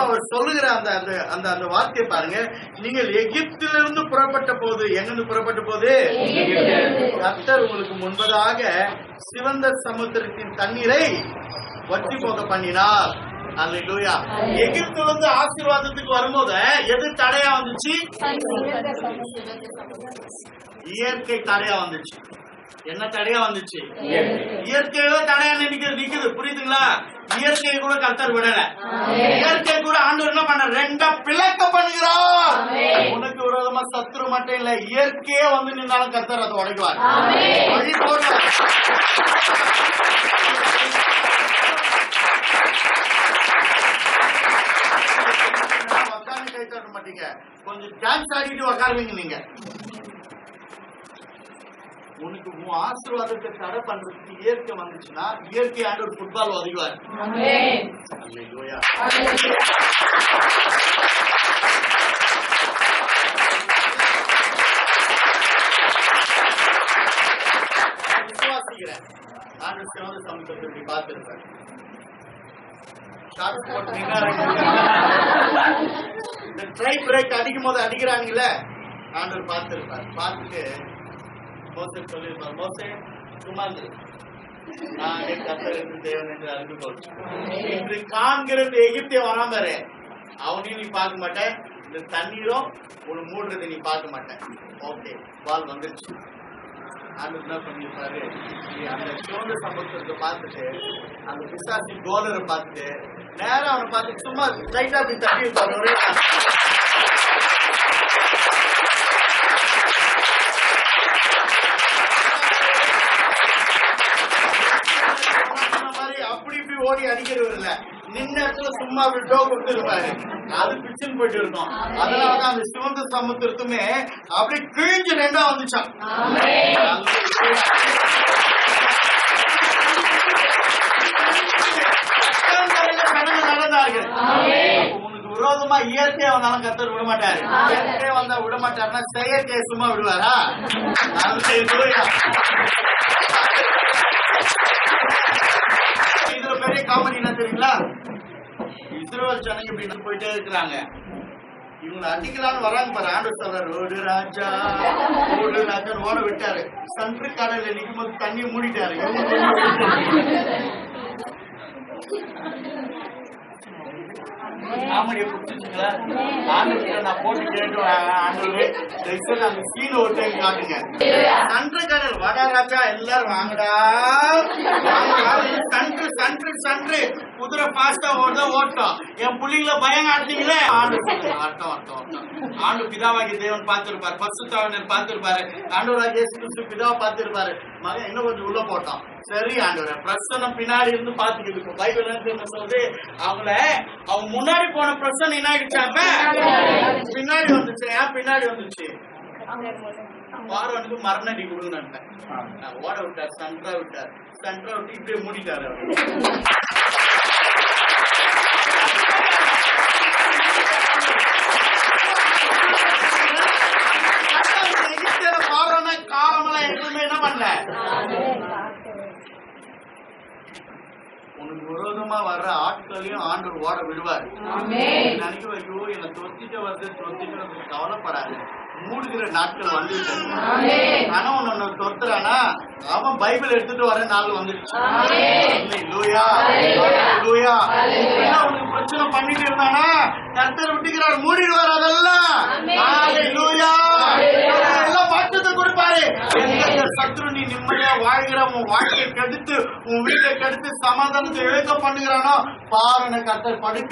அவர் சொல்லுகிற அந்த அந்த அந்த வார்த்தையை பாருங்க. நீங்கள் எகிப்திலிருந்து புறப்பட்ட போது, எங்கிருந்து புறப்பட்ட போது? கர்த்தர் உங்களுக்கு முன்பதாக சிவந்த சமுத்திரத்தின் தண்ணீரை வற்றி போக பண்ணினார். அல்லேலூயா. எகிப்திலிருந்து ஆசீர்வாதத்துக்கு வரும்போது எது தடையா வந்துச்சு? இயற்கை தடையா வந்துச்சு. என்ன தடையா வந்துச்சு? இயற்கையோ தடையா நிக்குது. புரியுதுங்களா? இயற்கையை கூட கர்த்தர் விடல. இயற்கை கூட ஆண்டவர் என்ன பண்ண? ரெண்டா பிளக்க பண்ணுகிறார். உனக்கு விரோதமா சத்துரு மட்டும் இல்ல, இயற்கையே வந்து நின்னாலும் கர்த்தர் அதை உடைக்குவார். வழி போடுவார். உட்காந்து கை தட்ட மாட்டீங்க, கொஞ்சம் டான்ஸ் ஆடிட்டு உட்காருவீங்க. நீங்க உனக்கு உன் ஆசீர்வாதத்தை தடை பண்றதுக்கு இயற்கை வந்துச்சுன்னா இயற்கை ஆண்டவர் ஃபுட்பால் ஒதுக்குவார். விசுவாசிக்கிறேன் ஆண்டவர் சிவந்த சமுத்திரத்தை பார்த்திருப்பார். இந்த ட்ரை பிரேக் அடிக்கும் போது அடிக்கிறாங்கல்ல, ஆண்டவர் பார்த்திருப்பார். பார்த்துட்டு மோசே சொல்லியிருப்பார், மோசே சும்மா நான் கர்த்தருக்கு தேவன் என்று அறிந்து கொள். இன்று காண்கிறது எகிப்திய வராம அவனையும் நீ பார்க்க மாட்டேன், இந்த தண்ணீரும் உனக்கு மூடுறதை நீ பார்க்க மாட்டேன். ஓகே, பால் வந்துருச்சு. ஆண்டவர் என்ன பண்ணிருப்பாரு? அந்த சிவந்த சமுத்திரத்தை பார்த்துட்டு அந்த பிசாசி கோலரை பார்த்துட்டு நேரம் அவனை பார்த்து சும்மா லைட்டா அப்படி தட்டி இருப்பாரு. ஒரே அப்படி இப்படி ஓடி அடிக்கிறவர் இல்ல, நின்ன இடத்துல சும்மா அப்படி டோ கொடுத்துருப்பாரு. அது பிச்சுன்னு போயிட்டு இருக்கும். அதனாலதான் அந்த சிவந்த சமுத்திரத்துமே அப்படி கிழிஞ்சு ரெண்டா வந்துச்சான். நடந்தார்கள். உனக்கு விரோதமா இயற்கையா வந்தாலும் கர்த்தர் விட மாட்டாரு. இயற்கையா வந்தா விட மாட்டாருன்னா செயற்கையை சும்மா விடுவாரா? இதுல பெரிய காமெடி என்ன தெரியுங்களா? இஸ்ரவேல் ஜனங்க இப்படி போயிட்டே இருக்கிறாங்க. இவங்களை அடிக்கலான்னு வராங்க பாரு. ஆண்டவர் சொல்றாரு, ஓடு ராஜா ஓடு ராஜா ஓட விட்டாரு. சன்று கடல்ல நிக்கும் போது தண்ணியை மூடிட்டாரு. காமெடியை பிடிச்சிருச்சுங்களா? ஆண்டவர்கிட்ட நான் போட்டு கேட்டோம், ஆண்டவரே அந்த சீன் ஒரு டைம் காட்டுங்க. சன்று கடல் வடா ராஜா எல்லாரும் வாங்கடா. சன்று சன்று சன்று குதிரை பாஸ்டா ஓட்டம். என் புள்ளிங்களை பயம் காட்டுறீங்களே. ஆண்டு பிதாவாகிய தேவன் பார்த்திருப்பாரு, பரிசுத்தாவியர் பார்த்திருப்பாரு, ஆண்டவராகிய இயேசு கிறிஸ்து பிதாவை பார்த்திருப்பாரு. மகன் இன்னும் கொஞ்சம் உள்ள போட்டோம். சரி ஆண்டவரே, பிரசனம் பின்னாடி இருந்து பாத்துக்கிட்டு பைபிள் என்ன சொல்லுது? அவங்க முன்னாடி போன பிரசனம் என்ன ஆயிடுச்சாங்க? பின்னாடி வந்துச்சு. ஏன் பின்னாடி வந்துச்சு? பார்வனுக்கு மரணடி கொடுங்க ஓட விட்டார். சன்றா விட்டு இப்படியே மூடிட்டாரு. காலமெல்லாம் எதுவுமே என்ன பண்ணல. உனக்கு விரோதமா வர்ற ஆட்களையும் ஆண்டவர் ஓட விடுவார். நினைக்க ஐயோ என்ன தொத்திட்டு வருது தொத்திட்டு கவலைப்படாது. மூடுகிற நாட்கள் வந்து கணவன் ஒண்ணு தொத்துறானா அவன் பைபிள் எடுத்துட்டு வர நாள் வந்துடுச்சு. உனக்கு பிரச்சனை பண்ணிட்டு இருந்தானா கர்த்தர் விட்டுக்கிறார், மூடிடுவார். அதெல்லாம் மாற்றத்தை கொடுப்பாரு. எந்த சத்ரு நீ நிம்மதியா வாழ்கிற உன் வாழ்க்கையை கெடுத்து உன் வீட்டை கெடுத்து சமாதானத்தை இழக்க பண்ணுகிறானோ பாருங்க கர்த்தர் படுக்க